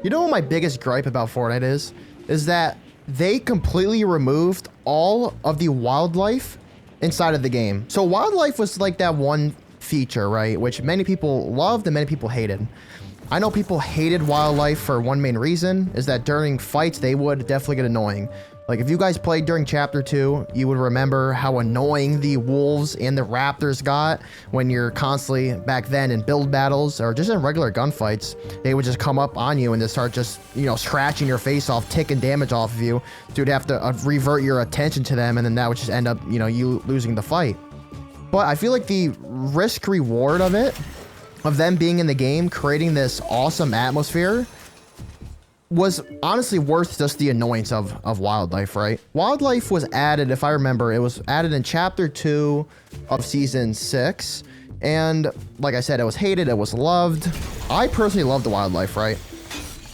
You know what my biggest gripe about Fortnite is that they completely removed all of the wildlife inside of the game. So wildlife was like that one feature, right? Which many people loved and many people hated. I know people hated wildlife for one main reason, is that during fights, they would definitely get annoying. Like if you guys played during chapter 2, you would remember how annoying the wolves and the raptors got when you're constantly back then in build battles or just in regular gunfights. They would just come up on you and just start just, you know, scratching your face off, taking damage off of you. So you'd have to revert your attention to them, and then that would just end up, you know, you losing the fight. But I feel like the risk reward of it, of them being in the game, creating this awesome atmosphere, was honestly worth just the annoyance of wildlife, right? Wildlife was added, if I remember, it was added in chapter 2 of season 6. And like I said, it was hated, it was loved. I personally love the wildlife, right?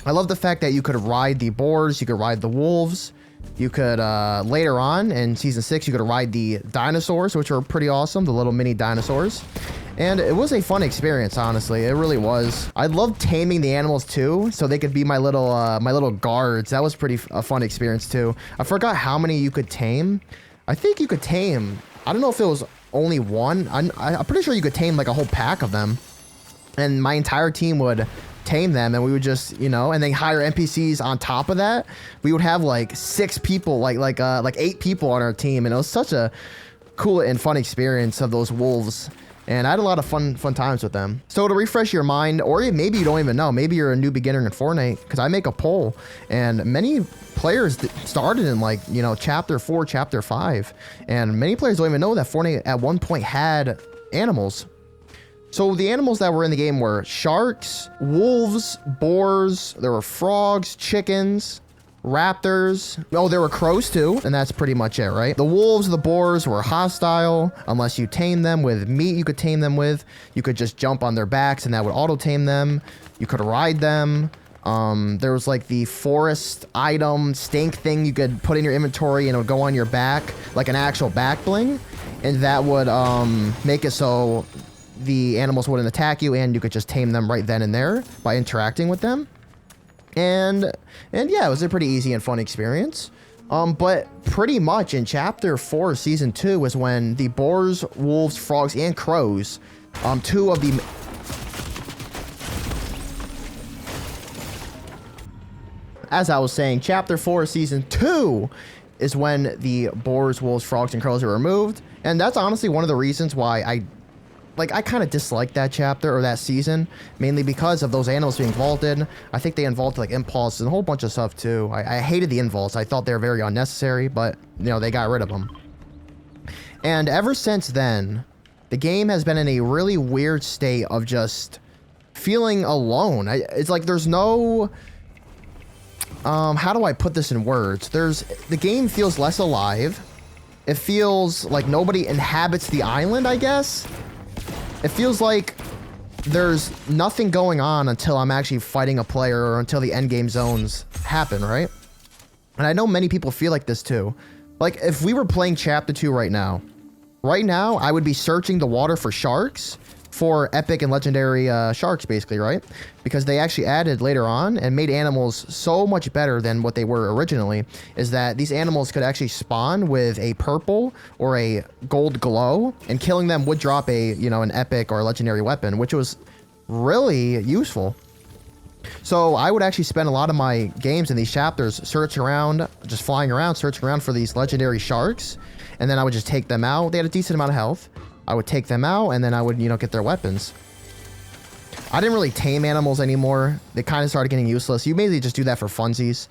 I love the fact that you could ride the boars, you could ride the wolves, you could, later on in season 6, you could ride the dinosaurs, which were pretty awesome, the little mini dinosaurs. And it was a fun experience, honestly. It really was. I loved taming the animals too, so they could be my little guards. That was a fun experience too. I forgot how many you could tame. I think you could tame, I don't know if it was only one. I'm pretty sure you could tame like a whole pack of them. And my entire team would tame them, and we would just, you know, and then hire NPCs on top of that. We would have like 6 people, like 8 people on our team, and it was such a cool and fun experience of those wolves. And I had a lot of fun times with them. So to refresh your mind, or maybe you don't even know, maybe you're a new beginner in Fortnite, because I make a poll, and many players started in like, you know, chapter 4, chapter 5, and many players don't even know that Fortnite at one point had animals. So the animals that were in the game were sharks, wolves, boars, there were frogs, chickens, raptors. Oh, there were crows too, and that's pretty much it, right? The wolves, the boars were hostile unless you tame them with meat. You could tame them with. You could just jump on their backs and that would auto tame them. You could ride them. There was like the forest item stink thing you could put in your inventory, and it would go on your back like an actual back bling, and that would make it so the animals wouldn't attack you, and you could just tame them right then and there by interacting with them. And yeah, it was a pretty easy and fun experience. But pretty much in chapter 4 of season 2 was when the boars, wolves, frogs, and crows, two of the... As I was saying, chapter 4 of season 2 is when the boars, wolves, frogs, and crows are removed. And that's honestly one of the reasons why I kind of disliked that chapter or that season, mainly because of those animals being vaulted. I think they involved like impulse and a whole bunch of stuff too. I hated the invaults. I thought they were very unnecessary, but you know, they got rid of them. And ever since then, the game has been in a really weird state of just feeling alone. It's like there's no... how do I put this in words? The game feels less alive. It feels like nobody inhabits the island, I guess. It feels like there's nothing going on until I'm actually fighting a player or until the endgame zones happen, right? And I know many people feel like this too. Like if we were playing chapter 2 right now, I would be searching the water for sharks, for epic and legendary sharks basically, right? Because they actually added later on and made animals so much better than what they were originally, is that these animals could actually spawn with a purple or a gold glow, and killing them would drop a, you know, an epic or legendary weapon, which was really useful. So I would actually spend a lot of my games in these chapters searching around, just flying around, searching around for these legendary sharks, and then I would just take them out. They had a decent amount of health. I would take them out, and then I would, you know, get their weapons. I didn't really tame animals anymore. They kind of started getting useless. You mainly just do that for funsies.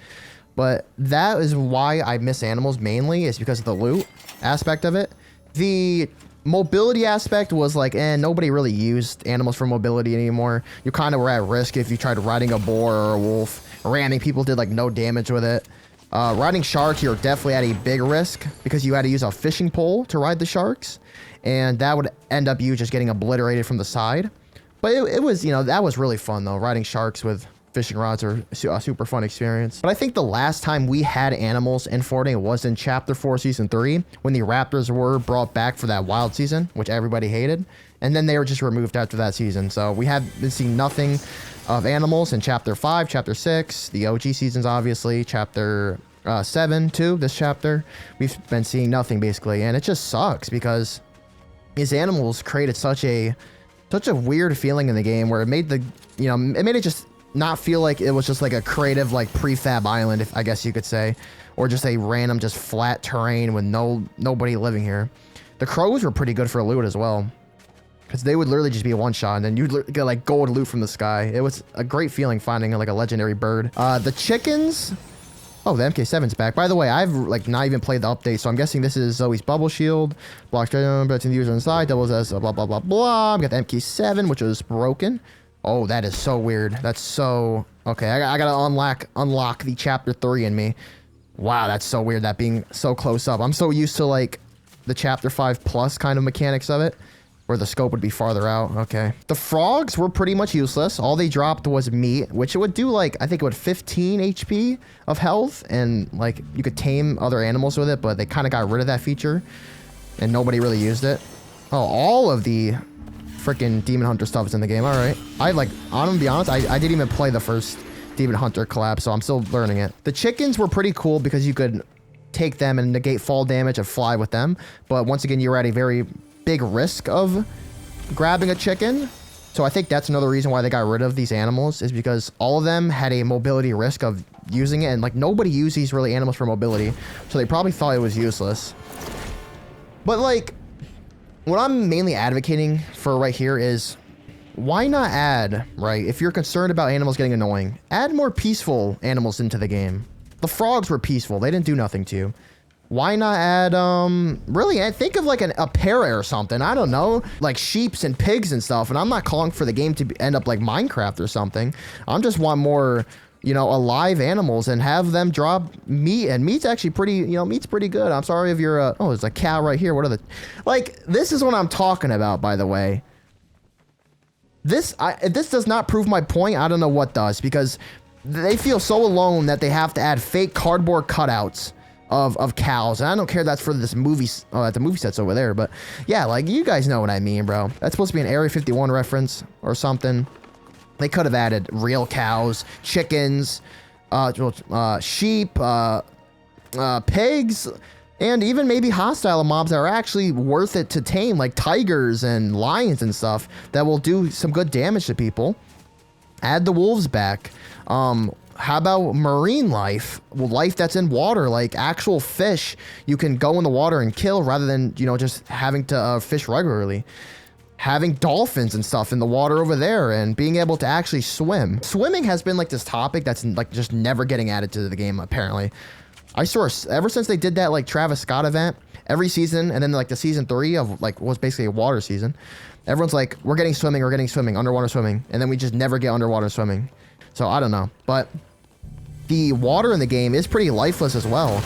But that is why I miss animals mainly, is because of the loot aspect of it. The mobility aspect was like, nobody really used animals for mobility anymore. You kind of were at risk if you tried riding a boar or a wolf. Ramming people did like no damage with it. Riding sharks, you're definitely at a big risk because you had to use a fishing pole to ride the sharks. And that would end up you just getting obliterated from the side. But it was, you know, that was really fun though. Riding sharks with fishing rods are a super fun experience. But I think the last time we had animals in Fortnite was in chapter 4 season 3, when the raptors were brought back for that wild season, which everybody hated. And then they were just removed after that season. So we have been seeing nothing of animals in chapter 5, chapter 6, the OG seasons, obviously, chapter 7 too, this chapter. We've been seeing nothing basically, and it just sucks because these animals created such a weird feeling in the game where it made the, you know, it made it just not feel like it was just like a creative like prefab island, if I guess you could say, or just a random just flat terrain with nobody living here. The crows were pretty good for loot as well, because they would literally just be a one shot and then you'd get like gold loot from the sky. It was a great feeling finding like a legendary bird. The chickens. Oh, the MK7's back. By the way, I've like not even played the update, so I'm guessing this is Zoe's bubble shield. Blocks the user inside, doubles as blah blah blah blah. We got the MK7, which was broken. Oh, that is so weird. That's so okay. I gotta unlock the chapter 3 in me. Wow, that's so weird. That being so close up. I'm so used to like the chapter 5 plus kind of mechanics of it, where the scope would be farther out. Okay. The frogs were pretty much useless. All they dropped was meat, which it would do like, I think it would 15 HP of health, and like you could tame other animals with it, but they kind of got rid of that feature and nobody really used it. Oh, all of the freaking Demon Hunter stuff is in the game. All right. I'm gonna be honest, I didn't even play the first Demon Hunter collab, so I'm still learning it. The chickens were pretty cool because you could take them and negate fall damage and fly with them. But once again, you're at a very big risk of grabbing a chicken. So I think that's another reason why they got rid of these animals, is because all of them had a mobility risk of using it, and like nobody used these really animals for mobility, so they probably thought it was useless. But like, what I'm mainly advocating for right here is, why not add, right, if you're concerned about animals getting annoying, add more peaceful animals into the game. The frogs were peaceful. They didn't do nothing to you. Why not add, really, think of like a parrot or something. I don't know, like sheeps and pigs and stuff. And I'm not calling for the game to end up like Minecraft or something. I'm just want more, you know, alive animals and have them drop meat. And meat's actually pretty, you know, meat's pretty good. I'm sorry if you're oh, there's a cow right here. What are the, like, this is what I'm talking about, by the way. This does not prove my point. I don't know what does, because they feel so alone that they have to add fake cardboard cutouts of cows. And I don't care that's for this movie, the movie set's over there, but yeah, like, you guys know what I mean, bro. That's supposed to be an Area 51 reference or something. They could have added real cows, chickens, sheep, pigs, and even maybe hostile mobs that are actually worth it to tame, like tigers and lions and stuff that will do some good damage to people. Add the wolves back. How about marine life? Well, life that's in water, like actual fish you can go in the water and kill, rather than, you know, just having to fish regularly. Having dolphins and stuff in the water over there, and being able to actually swim. Swimming has been like this topic that's like just never getting added to the game, apparently. I swear, ever since they did that like Travis Scott event, every season, and then like the season 3 of like was basically a water season, everyone's like, we're getting swimming, underwater swimming, and then we just never get underwater swimming. So I don't know, but the water in the game is pretty lifeless as well.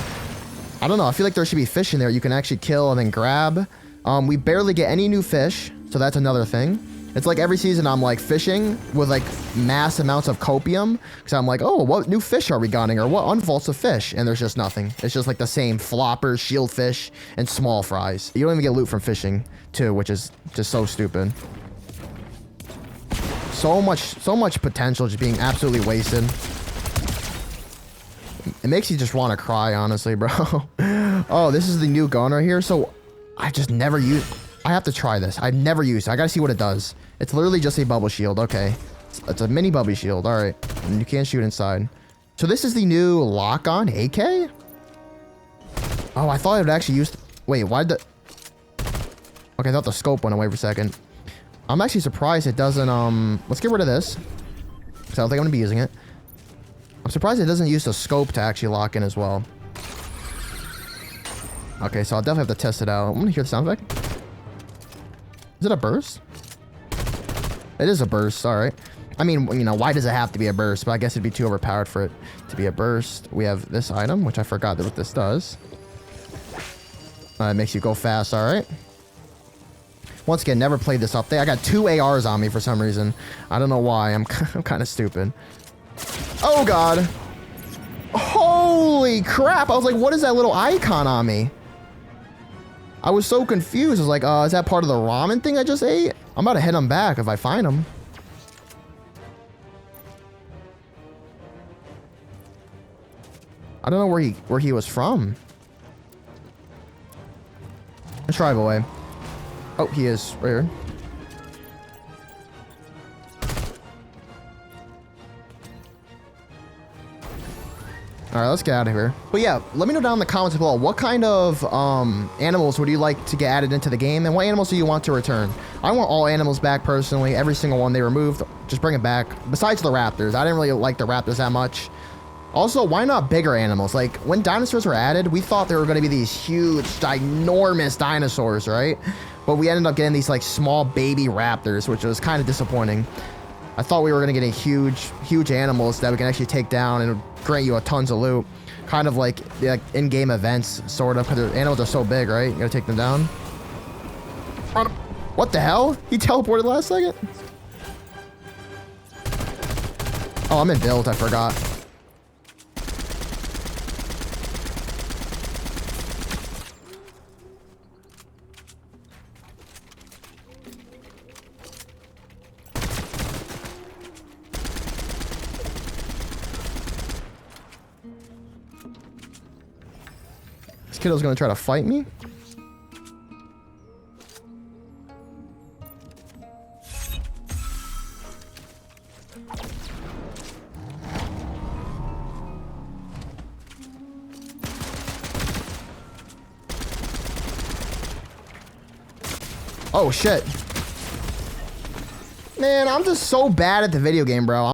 I don't know, I feel like there should be fish in there you can actually kill and then grab. We barely get any new fish, so that's another thing. It's like every season I'm like fishing with like mass amounts of copium, because I'm like, oh, what new fish are we getting, or what unvaults of fish? And there's just nothing. It's just like the same floppers, shieldfish, and small fries. You don't even get loot from fishing too, which is just so stupid. So much potential just being absolutely wasted. It makes you just want to cry, honestly, bro. Oh, this is the new gun right here. So I just never use. I have to try this. I've never used it. I gotta see what it does. It's literally just a bubble shield. Okay, it's a mini bubble shield. All right, and you can't shoot inside. So this is the new lock-on AK. Oh, I thought it would actually use. Wait, why did the? Okay, I thought the scope went away for a second. I'm actually surprised it doesn't. Let's get rid of this, because I don't think I'm gonna be using it. I'm surprised it doesn't use the scope to actually lock in as well. Okay, so I'll definitely have to test it out. I'm gonna hear the sound effect. Is it a burst? It is a burst. All right. I mean, you know, why does it have to be a burst? But I guess it'd be too overpowered for it to be a burst. We have this item, which I forgot what this does. It makes you go fast. All right. Once again, never played this update. I got 2 ARs on me for some reason. I don't know why. I'm kind of stupid. Oh, God. Holy crap. I was like, what is that little icon on me? I was so confused. I was like, is that part of the ramen thing I just ate? I'm about to hit him back if I find him. I don't know where he was from. Let's drive away. Oh, he is right here. All right, let's get out of here. But yeah, let me know down in the comments below, what kind of animals would you like to get added into the game, and what animals do you want to return? I want all animals back personally, every single one they removed, just bring it back. Besides the raptors, I didn't really like the raptors that much. Also, why not bigger animals? Like, when dinosaurs were added, we thought there were going to be these huge, ginormous dinosaurs, right? But we ended up getting these, like, small baby raptors, which was kind of disappointing. I thought we were going to get a huge animals that we can actually take down and grant you a tons of loot. Kind of like in-game events, sort of, because the animals are so big, right? You gotta take them down. What the hell? He teleported last second? Oh, I'm in build, I forgot. This kiddo's gonna try to fight me? Oh shit. Man, I'm just so bad at the video game, bro.